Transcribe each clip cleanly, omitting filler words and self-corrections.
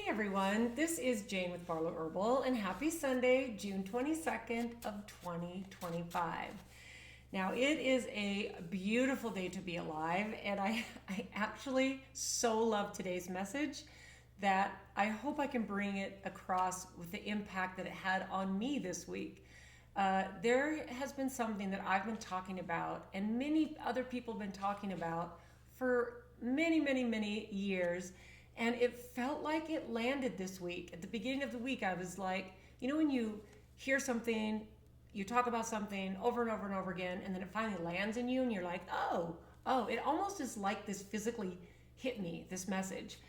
everyone, this is Jane with Barlow Herbal, and happy Sunday, June 22nd of 2025. Now, it is a beautiful day to be alive, and I actually so love today's message that I hope I can bring it across with the impact that it had on me this week. There has been something that I've been talking about, and many other people have been talking about for many years. And it felt like it landed this week. At the beginning of the week, I was like, when you hear something, you talk about something over and over and over again, and then it finally lands in you, and you're like, oh, it almost is like this physically hit me, this message.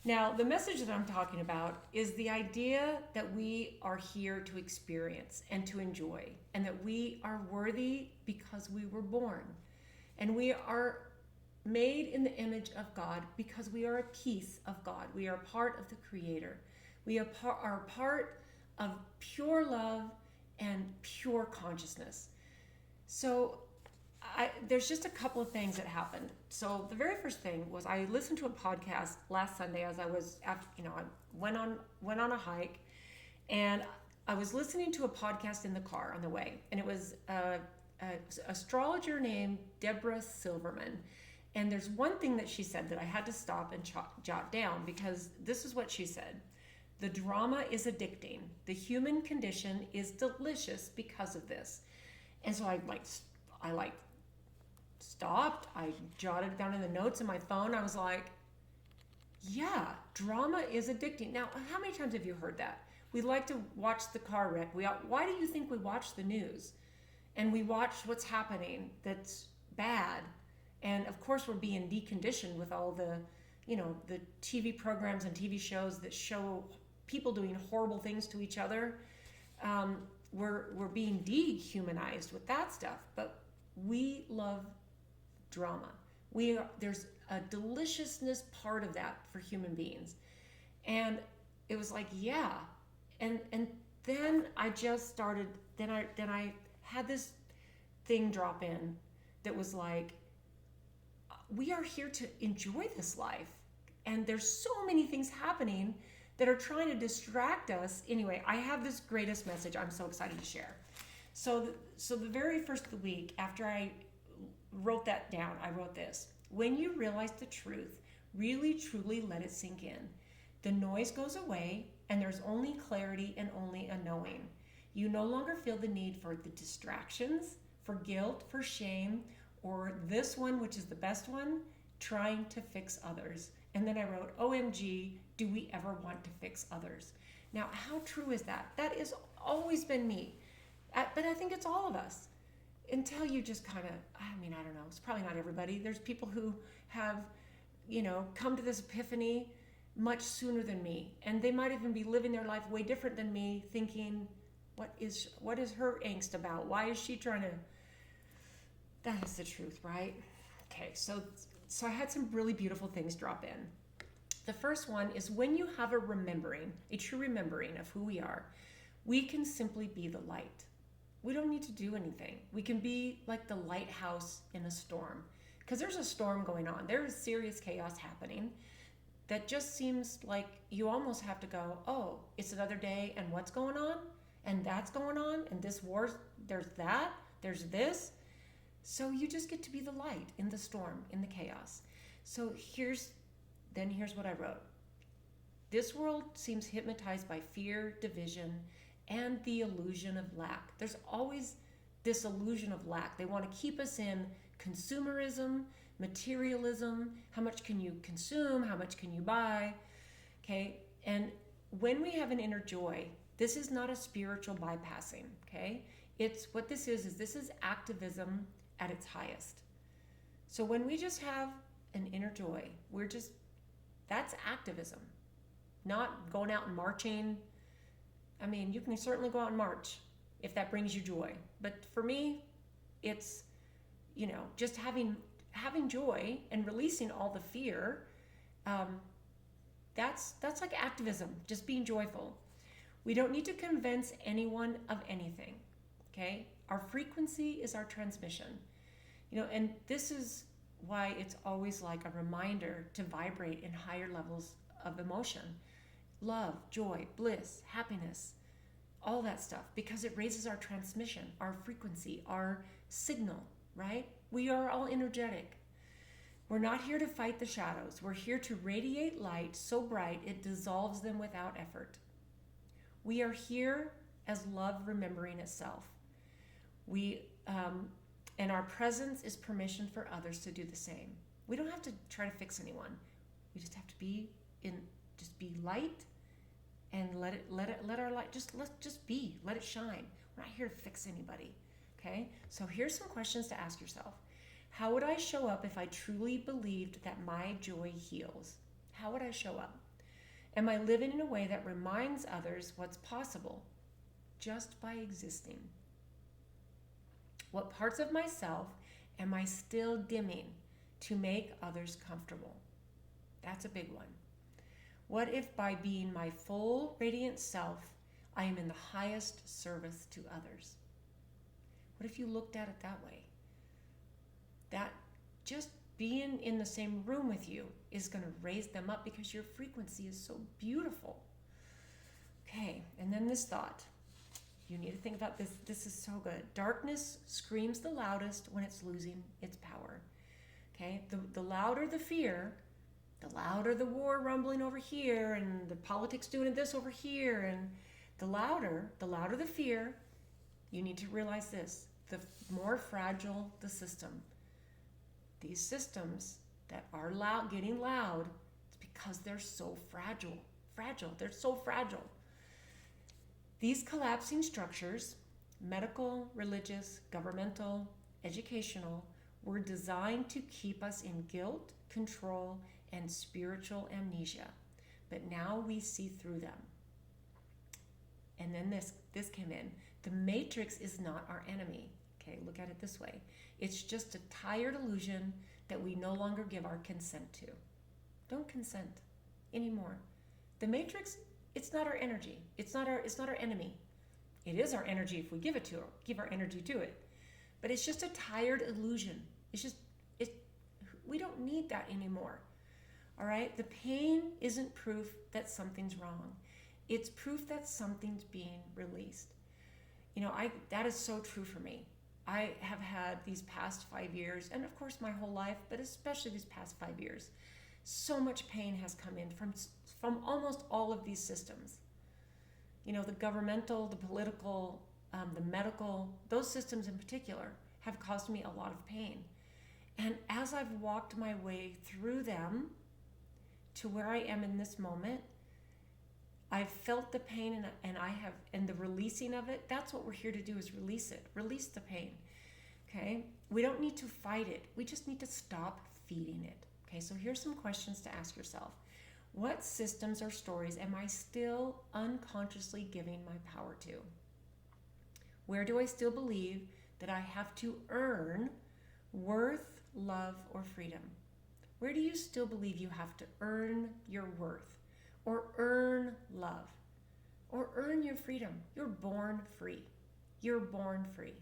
Now, the message that I'm talking about is the idea that we are here to experience and to enjoy, and that we are worthy because we were born. And we are made in the image of God because we are a piece of God. We are part of the Creator. We are part of pure love and pure consciousness. So there's just a couple of things that happened. So the very first thing was I listened to a podcast last Sunday as I was, I went on a hike, and I was listening to a podcast in the car on the way, and it was an astrologer named Deborah Silverman. And there's one thing that she said that I had to stop and jot down, because this is what she said. The drama is addicting. The human condition is delicious because of this. And so I stopped. I jotted it down in the notes in my phone. I was like, yeah, drama is addicting. Now, how many times have you heard that? We like to watch the car wreck. Why do you think we watch the news? And we watch what's happening that's bad. And of course, we're being deconditioned with all the TV programs and TV shows that show people doing horrible things to each other. We're being dehumanized with that stuff. But we love drama. There's a deliciousness part of that for human beings. And it was like, yeah. And then I just started. Then I had this thing drop in that was like, we are here to enjoy this life. And there's so many things happening that are trying to distract us. Anyway, I have this greatest message I'm so excited to share. So the very first of the week, after I wrote that down, I wrote this. When you realize the truth, really truly let it sink in. The noise goes away, and there's only clarity and only a knowing. You no longer feel the need for the distractions, for guilt, for shame, or this one, which is the best one, trying to fix others. And then I wrote, OMG, do we ever want to fix others? Now, how true is that? That has always been me. But I think it's all of us. Until you just kind of, I don't know, it's probably not everybody. There's people who have, come to this epiphany much sooner than me. And they might even be living their life way different than me, thinking, what is her angst about? Why is she trying to... That is the truth, right? Okay, so I had some really beautiful things drop in. The first one is when you have a true remembering of who we are, we can simply be the light. We don't need to do anything. We can be like the lighthouse in a storm, because there's a storm going on. There is serious chaos happening that just seems like you almost have to go, oh, it's another day, and what's going on? And that's going on, and this war, there's that, there's this. So you just get to be the light in the storm, in the chaos. So here's what I wrote. This world seems hypnotized by fear, division, and the illusion of lack. There's always this illusion of lack. They want to keep us in consumerism, materialism. How much can you consume? How much can you buy? Okay. And when we have an inner joy, this is not a spiritual bypassing. Okay. It's what this is activism at its highest. So when we just have an inner joy, that's activism, not going out and marching. I mean, you can certainly go out and march if that brings you joy. But for me, it's, just having joy and releasing all the fear. That's like activism, just being joyful. We don't need to convince anyone of anything. Okay? Our frequency is our transmission. And this is why it's always like a reminder to vibrate in higher levels of emotion. love, joy, bliss, happiness, all that stuff, because it raises our transmission, our frequency, our signal, right? We are all energetic. We're not here to fight the shadows. We're here to radiate light so bright it dissolves them without effort. We are here as love remembering itself. And our presence is permission for others to do the same. We don't have to try to fix anyone. We just have to be light, and let our light just be, let it shine. We're not here to fix anybody. Okay? So here's some questions to ask yourself. How would I show up if I truly believed that my joy heals? How would I show up? Am I living in a way that reminds others what's possible just by existing? What parts of myself am I still dimming to make others comfortable? That's a big one. What if by being my full radiant self, I am in the highest service to others? What if you looked at it that way? That just being in the same room with you is going to raise them up because your frequency is so beautiful. Okay, and then this thought. You need to think about this. This is so good. Darkness screams the loudest when it's losing its power. Okay, the louder the fear, the louder the war rumbling over here, and the politics doing this over here, and the louder the fear, you need to realize this. The more fragile the system. These systems that are loud, getting loud, it's because they're so fragile. They're so fragile. These collapsing structures, medical, religious, governmental, educational, were designed to keep us in guilt, control, and spiritual amnesia. But now we see through them. And then this came in. The matrix is not our enemy. Okay, look at it this way. It's just a tired illusion that we no longer give our consent to. Don't consent anymore. The matrix, it's not our energy. It's not our enemy. It is our energy if we give our energy to it. But it's just a tired illusion. We don't need that anymore. All right? The pain isn't proof that something's wrong. It's proof that something's being released. That is so true for me. I have had these past 5 years, and of course my whole life, but especially these past 5 years, so much pain has come in from almost all of these systems. The governmental, the political, the medical, those systems in particular have caused me a lot of pain. And as I've walked my way through them to where I am in this moment, I've felt the pain and the releasing of it. That's what we're here to do, is release it. Release the pain. Okay? We don't need to fight it. We just need to stop feeding it. Okay, so here's some questions to ask yourself. What systems or stories am I still unconsciously giving my power to? Where do I still believe that I have to earn worth, love, or freedom? Where do you still believe you have to earn your worth, or earn love, or earn your freedom? You're born free. You're born free.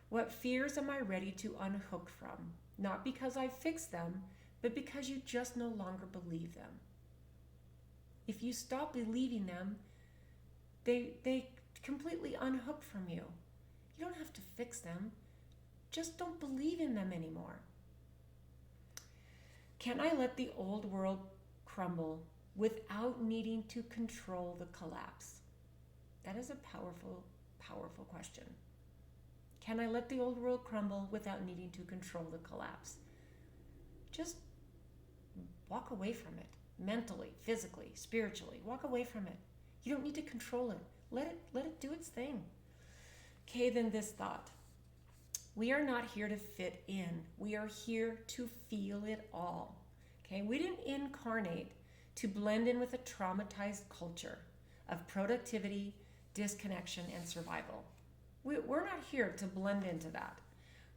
What fears am I ready to unhook from? Not because I fixed them, but because you just no longer believe them. If you stop believing them, they completely unhook from you. You don't have to fix them. Just don't believe in them anymore. Can I let the old world crumble without needing to control the collapse? That is a powerful, powerful question. Can I let the old world crumble without needing to control the collapse? Just walk away from it. Mentally, physically, spiritually. Walk away from it. You don't need to control it. Let it do its thing. Okay, then this thought. We are not here to fit in. We are here to feel it all. Okay, we didn't incarnate to blend in with a traumatized culture of productivity, disconnection, and survival. We're not here to blend into that.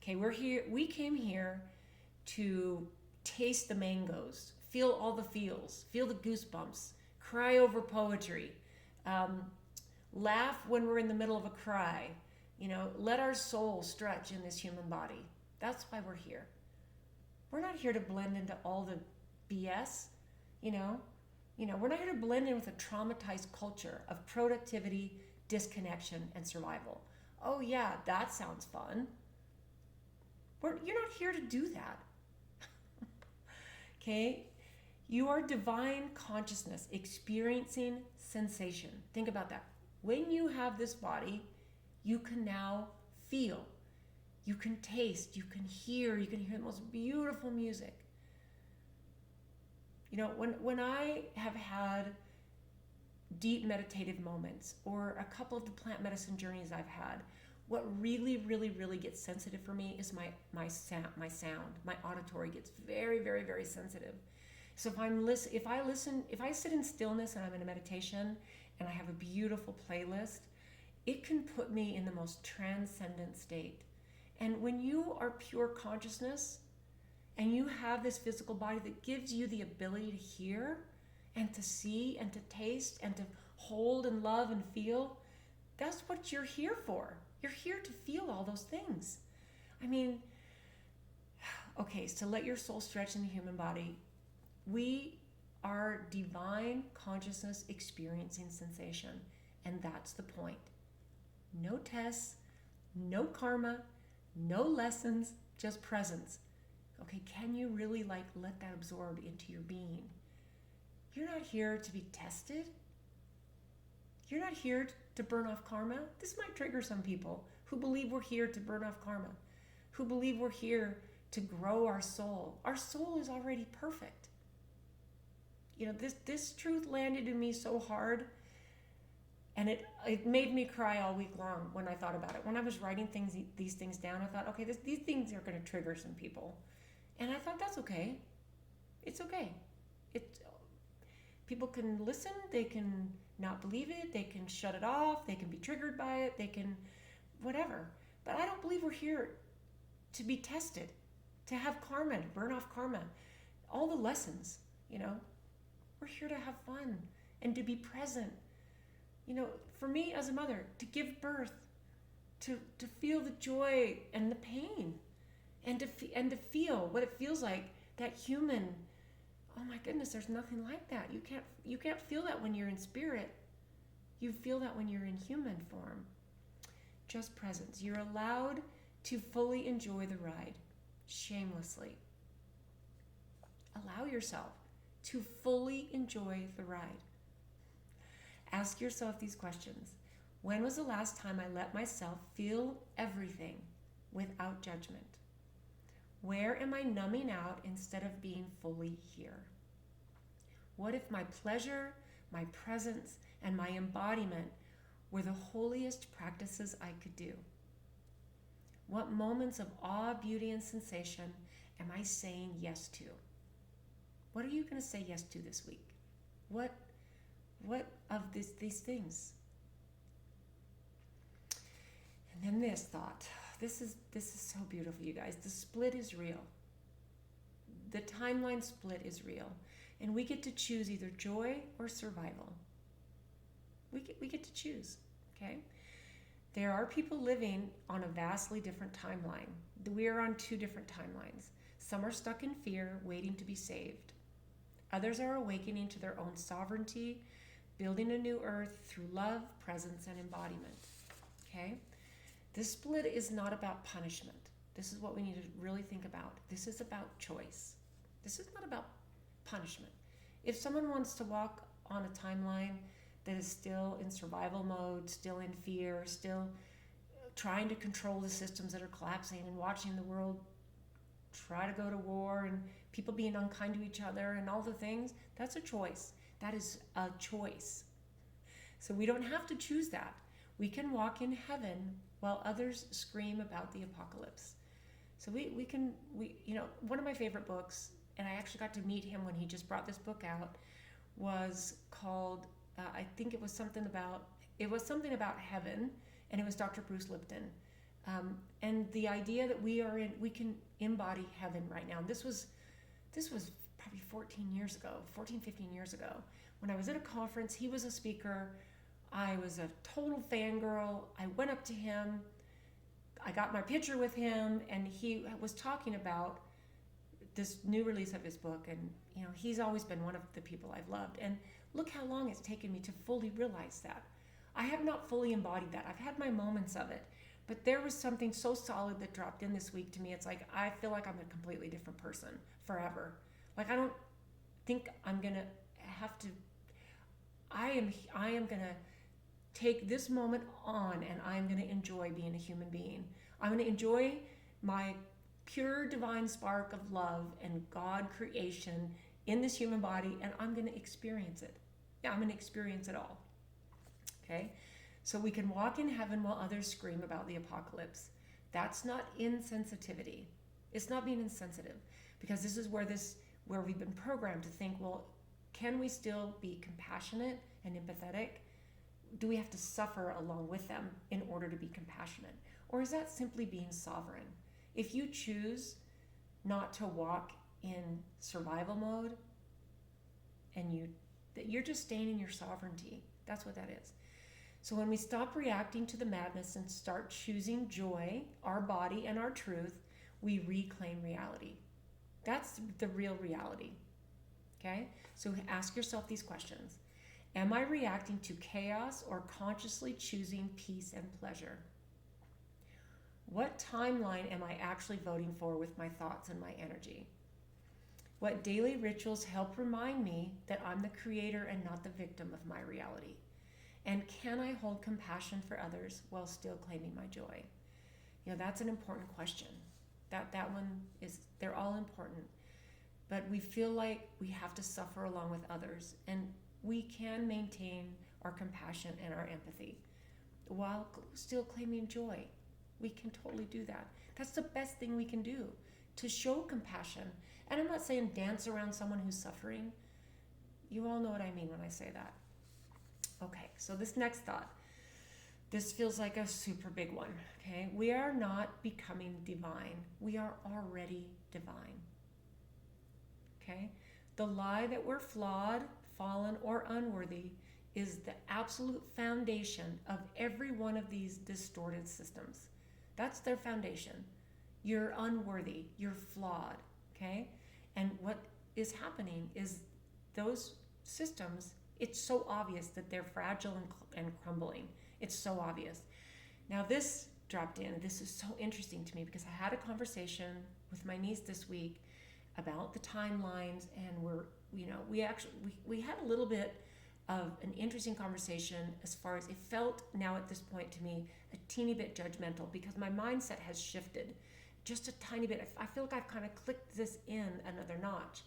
Okay, we came here to taste the mangoes, feel all the feels, feel the goosebumps, cry over poetry, laugh when we're in the middle of a cry, let our soul stretch in this human body. That's why we're here. We're not here to blend into all the BS, We're not here to blend in with a traumatized culture of productivity, disconnection, and survival. Oh yeah, that sounds fun. You're not here to do that. Okay? You are divine consciousness experiencing sensation. Think about that. When you have this body, you can now feel. You can taste, you can hear the most beautiful music. When I have had deep meditative moments or a couple of the plant medicine journeys I've had, what really, really, really gets sensitive for me is my sound. My auditory gets very, very, very sensitive. So if I sit in stillness and I'm in a meditation and I have a beautiful playlist, it can put me in the most transcendent state. And when you are pure consciousness and you have this physical body that gives you the ability to hear and to see and to taste and to hold and love and feel, that's what you're here for. You're here to feel all those things. Okay, so let your soul stretch in the human body. We are divine consciousness experiencing sensation, and that's the point. No tests, no karma, no lessons, just presence. Okay, can you really let that absorb into your being? You're not here to be tested. You're not here to burn off karma. This might trigger some people who believe we're here to burn off karma, who believe we're here to grow our soul. Our soul is already perfect. This truth landed in me so hard, and it made me cry all week long when I thought about it. When I was writing these things down, I thought, okay, these things are going to trigger some people. And I thought, that's okay. It's okay. People can listen, they can not believe it, they can shut it off, they can be triggered by it, they can whatever. But I don't believe we're here to be tested, to have karma, to burn off karma. All the lessons, we're here to have fun and to be present. For me as a mother, to give birth, to feel the joy and the pain, and to feel what it feels like, that human. Oh my goodness, there's nothing like that. You can't feel that when you're in spirit. You feel that when you're in human form. Just presence. You're allowed to fully enjoy the ride, shamelessly. Allow yourself to fully enjoy the ride. Ask yourself these questions. When was the last time I let myself feel everything without judgment? Where am I numbing out instead of being fully here? What if my pleasure, my presence, and my embodiment were the holiest practices I could do? What moments of awe, beauty, and sensation am I saying yes to? What are you going to say yes to this week? What of these things? And then this thought. This is so beautiful, you guys. The split is real. The timeline split is real. And we get to choose either joy or survival. We get to choose, okay? There are people living on a vastly different timeline. We are on two different timelines. Some are stuck in fear, waiting to be saved. Others are awakening to their own sovereignty, building a new earth through love, presence, and embodiment, okay? This split is not about punishment. This is what we need to really think about. This is about choice. This is not about punishment. If someone wants to walk on a timeline that is still in survival mode, still in fear, still trying to control the systems that are collapsing and watching the world try to go to war and people being unkind to each other and all the things, that's a choice. That is a choice. So we don't have to choose that. We can walk in heaven while others scream about the apocalypse. So we can, one of my favorite books, and I actually got to meet him when he just brought this book out, was called, I think it was something about heaven, and it was Dr. Bruce Lipton. And the idea that we can embody heaven right now. This was probably 14, 15 years ago. When I was at a conference, he was a speaker. I was a total fangirl. I went up to him. I got my picture with him, and he was talking about this new release of his book, and he's always been one of the people I've loved, and look how long it's taken me to fully realize that. I have not fully embodied that. I've had my moments of it, but there was something so solid that dropped in this week to me. It's like I feel like I'm a completely different person forever. Like I don't think I'm gonna have to. I am gonna take this moment on, and I'm gonna enjoy being a human being. I'm gonna enjoy my pure divine spark of love and God creation in this human body, and I'm going to experience it. Yeah, I'm going to experience it all. Okay? So we can walk in heaven while others scream about the apocalypse. That's not insensitivity. It's not being insensitive, because this is where we've been programmed to think, well, can we still be compassionate and empathetic? Do we have to suffer along with them in order to be compassionate? Or is that simply being sovereign? If you choose not to walk in survival mode, and you're just staying in your sovereignty. That's what that is. So when we stop reacting to the madness and start choosing joy, our body and our truth, we reclaim reality. That's the real reality. Okay? So ask yourself these questions. Am I reacting to chaos or consciously choosing peace and pleasure? What timeline am I actually voting for with my thoughts and my energy? What daily rituals help remind me that I'm the creator and not the victim of my reality? And can I hold compassion for others while still claiming my joy? That's an important question. That one is, they're all important. But we feel like we have to suffer along with others, and we can maintain our compassion and our empathy while still claiming joy. We can totally do that. That's the best thing we can do, to show compassion. And I'm not saying dance around someone who's suffering. You all know what I mean when I say that. Okay, so this next thought, this feels like a super big one, okay? We are not becoming divine. We are already divine, okay? The lie that we're flawed, fallen, or unworthy is the absolute foundation of every one of these distorted systems. That's their foundation. You're unworthy. You're flawed. Okay? And what is happening is those systems, it's so obvious that they're fragile and crumbling. It's so obvious. Now this dropped in. This is so interesting to me because I had a conversation with my niece this week about the timelines, and we had a little bit of an interesting conversation as far as it felt now at this point to me a teeny bit judgmental, because my mindset has shifted just a tiny bit. I feel like I've kind of clicked this in another notch.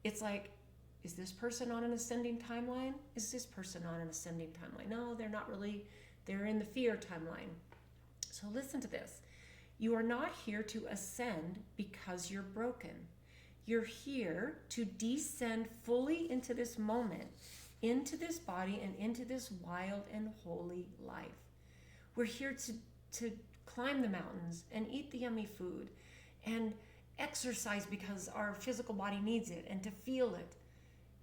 It's like, is this person on an ascending timeline? Is this person on an ascending timeline? No, they're not really. They're in the fear timeline. So listen to this. You are not here to ascend because you're broken. You're here to descend fully into this moment, into this body, and into this wild and holy life. We're here to climb the mountains and eat the yummy food and exercise because our physical body needs it, and to feel it.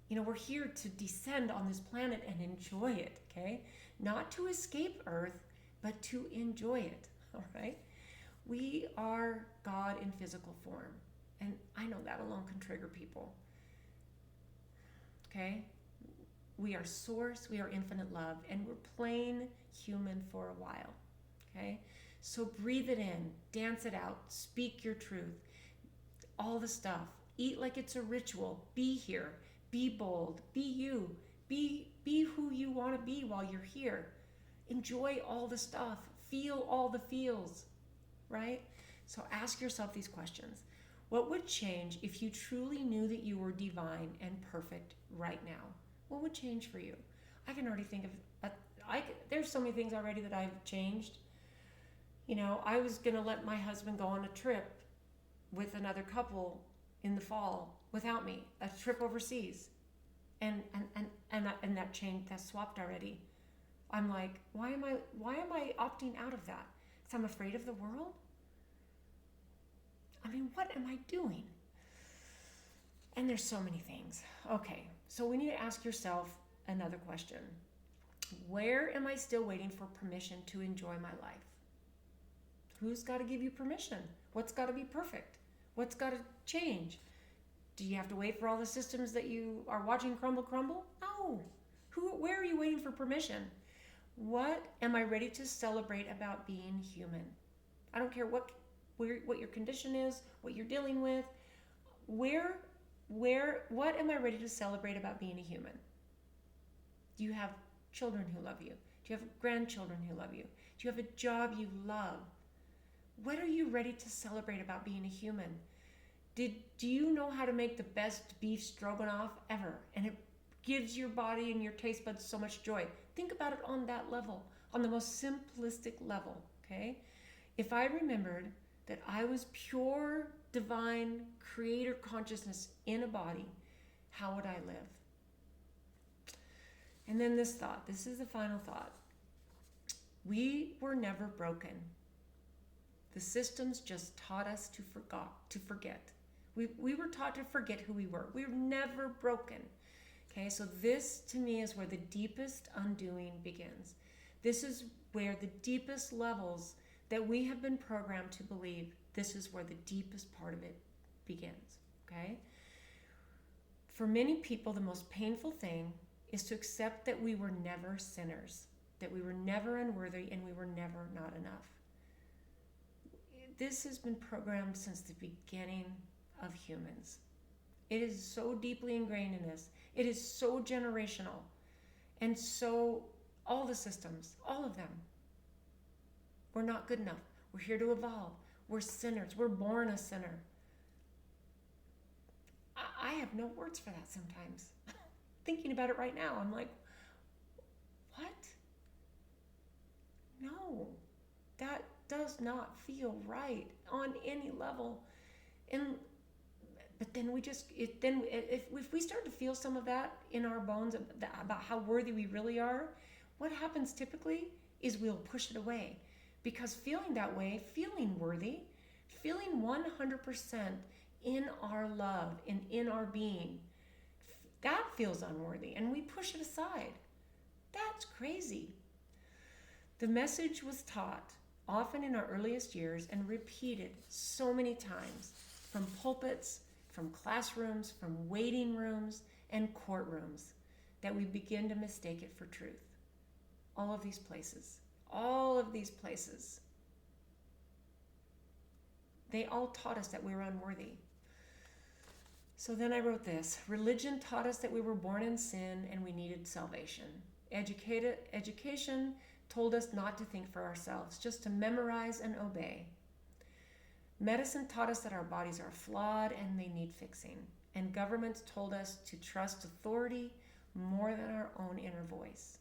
We're here to descend on this planet and enjoy it, okay? Not to escape Earth, but to enjoy it, all right? We are God in physical form, and I know that alone can trigger people, okay? We are source, we are infinite love, and we're plain human for a while, okay? So breathe it in, dance it out, speak your truth, all the stuff. Eat like it's a ritual. Be here, be bold, be you, be who you want to be while you're here. Enjoy all the stuff, feel all the feels, right? So ask yourself these questions. What would change if you truly knew that you were divine and perfect right now? What would change for you? I can already think of, there's so many things already that I've changed. I was going to let my husband go on a trip with another couple in the fall without me, a trip overseas. And that changed, that swapped already. I'm like, why am I opting out of that? Because I'm afraid of the world? I mean, what am I doing? And there's so many things. Okay, so we need to ask yourself another question. Where am I still waiting for permission to enjoy my life? Who's got to give you permission? What's got to be perfect? What's got to change? Do you have to wait for all the systems that you are watching crumble? No. Where are you waiting for permission? What am I ready to celebrate about being human? I don't care what your condition is, what you're dealing with. What am I ready to celebrate about being a human? Do you have children who love you? Do you have grandchildren who love you? Do you have a job you love? What are you ready to celebrate about being a human? Do you know how to make the best beef stroganoff ever? And it gives your body and your taste buds so much joy. Think about it on that level, on the most simplistic level, okay? If I remembered that I was pure, divine, creator consciousness in a body, how would I live? And then this thought, this is the final thought. We were never broken. The systems just taught us to forget. We were taught to forget who we were. We were never broken. Okay, so this to me is where the deepest undoing begins. This is where the deepest levels that we have been programmed to believe, this is where the deepest part of it begins. Okay? For many people, the most painful thing is to accept that we were never sinners, that we were never unworthy, and we were never not enough. This has been programmed since the beginning of humans. It is so deeply ingrained in us. It is so generational. And so all the systems, all of them, we're not good enough. We're here to evolve. We're sinners. We're born a sinner. I have no words for that sometimes. Thinking about it right now, I'm like, what? No, that does not feel right on any level. But then if we start to feel some of that in our bones about how worthy we really are, what happens typically is we'll push it away. Because feeling that way, feeling worthy, feeling 100% in our love and in our being, that feels unworthy, and we push it aside. That's crazy. The message was taught often in our earliest years and repeated so many times from pulpits, from classrooms, from waiting rooms, and courtrooms that we begin to mistake it for truth. All of these places, they all taught us that we were unworthy. So then I wrote this. Religion taught us that we were born in sin and we needed salvation. Education told us not to think for ourselves, just to memorize and obey. Medicine taught us that our bodies are flawed and they need fixing. And governments told us to trust authority more than our own inner voice.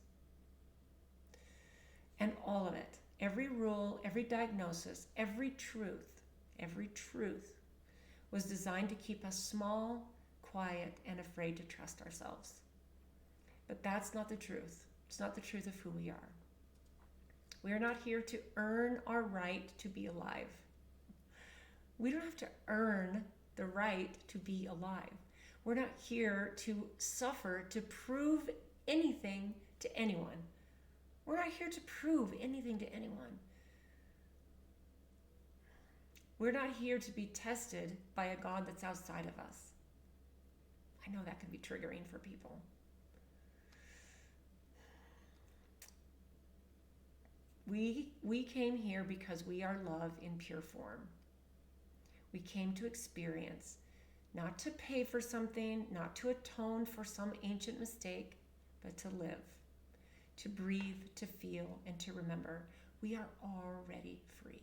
And all of it, every rule, every diagnosis, every truth was designed to keep us small, quiet, and afraid to trust ourselves. But that's not the truth. It's not the truth of who we are. We are not here to earn our right to be alive. We don't have to earn the right to be alive. We're not here to suffer to prove anything to anyone. We're not here to prove anything to anyone. We're not here to be tested by a God that's outside of us. I know that can be triggering for people. We came here because we are love in pure form. We came to experience, not to pay for something, not to atone for some ancient mistake, but to live, to breathe, to feel, and to remember. We are already free.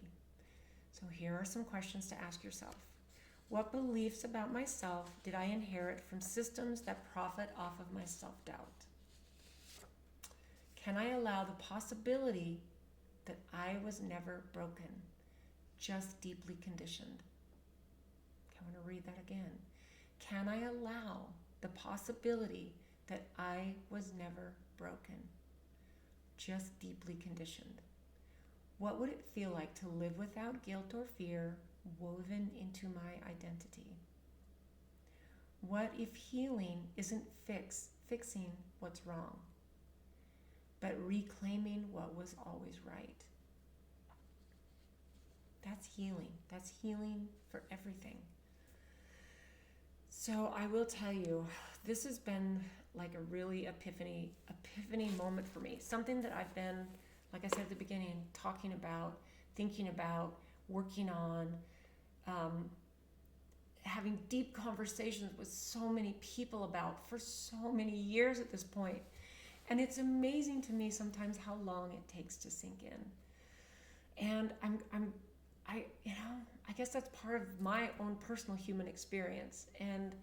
So here are some questions to ask yourself. What beliefs about myself did I inherit from systems that profit off of my self-doubt? Can I allow the possibility that I was never broken, just deeply conditioned? I want to read that again. Can I allow the possibility that I was never broken, just deeply conditioned? What would it feel like to live without guilt or fear woven into my identity? What if healing isn't fixing what's wrong, but reclaiming what was always right? That's healing. That's healing for everything. So I will tell you, this has been like a really epiphany moment for me. Something that I've been, like I said at the beginning, talking about, thinking about, working on, um, having deep conversations with so many people about for so many years at this point. And it's amazing to me sometimes how long it takes to sink in. And I guess that's part of my own personal human experience. And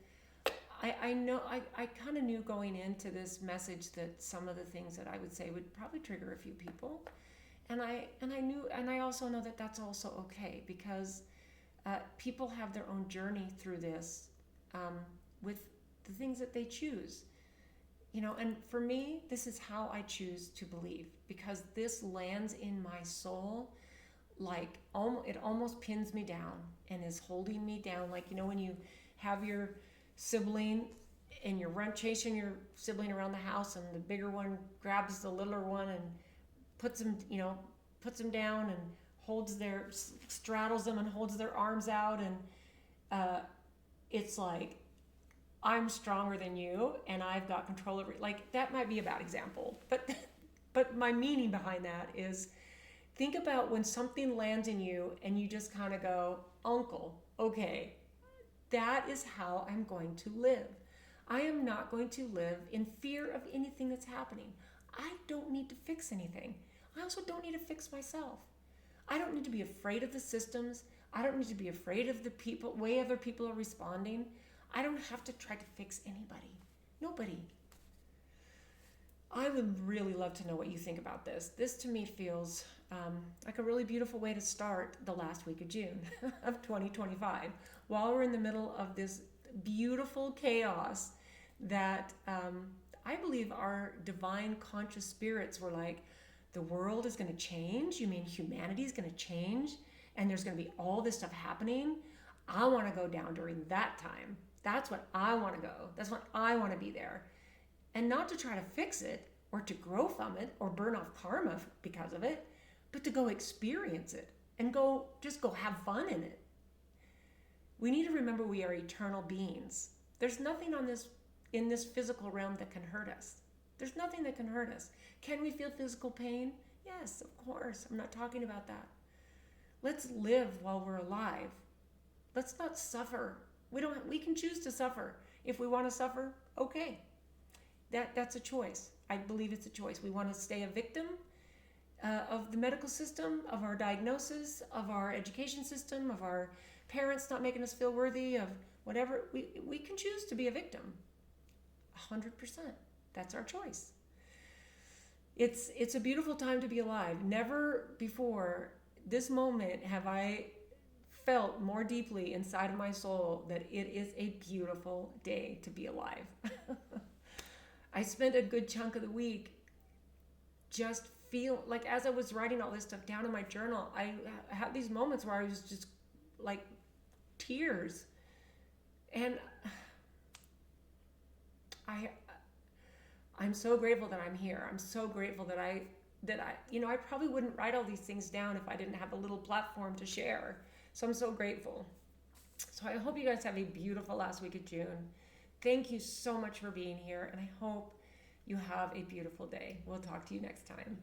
I know I kind of knew going into this message that some of the things that I would say would probably trigger a few people, and I also know that that's also okay, because people have their own journey through this, with the things that they choose, and for me, this is how I choose to believe, because this lands in my soul like it almost pins me down and is holding me down, like when you have your sibling and you're chasing your sibling around the house, and the bigger one grabs the littler one and puts them down and straddles them and holds their arms out, and it's like, I'm stronger than you and I've got control over it. Like, that might be a bad example, but my meaning behind that is, think about when something lands in you and you just kind of go, uncle, okay, that is how I'm going to live. I am not going to live in fear of anything that's happening. I don't need to fix anything. I also don't need to fix myself. I don't need to be afraid of the systems. I don't need to be afraid of the way other people are responding. I don't have to try to fix anybody. Nobody. I would really love to know what you think about this. This to me feels like a really beautiful way to start the last week of June of 2025, while we're in the middle of this beautiful chaos that I believe our divine conscious spirits were like, the world is going to change. You mean humanity is going to change? And there's going to be all this stuff happening. I want to go down during that time. That's when I want to go. That's when I want to be there. And not to try to fix it or to grow from it or burn off karma because of it, but to go experience it and just go have fun in it. We need to remember we are eternal beings. There's nothing in this physical realm that can hurt us. There's nothing that can hurt us. Can we feel physical pain? Yes, of course. I'm not talking about that. Let's live while we're alive. Let's not suffer. We can choose to suffer. If we want to suffer, okay. That's a choice. I believe it's a choice. We want to stay a victim of the medical system, of our diagnosis, of our education system, of our parents not making us feel worthy, of whatever. We can choose to be a victim. 100%. That's our choice. It's a beautiful time to be alive. Never before this moment have I felt more deeply inside of my soul that it is a beautiful day to be alive. I spent a good chunk of the week just like, as I was writing all this stuff down in my journal, I had these moments where I was just like tears. And I'm so grateful that I'm here. I'm so grateful that I probably wouldn't write all these things down if I didn't have a little platform to share. So I'm so grateful. So I hope you guys have a beautiful last week of June. Thank you so much for being here, and I hope you have a beautiful day. We'll talk to you next time.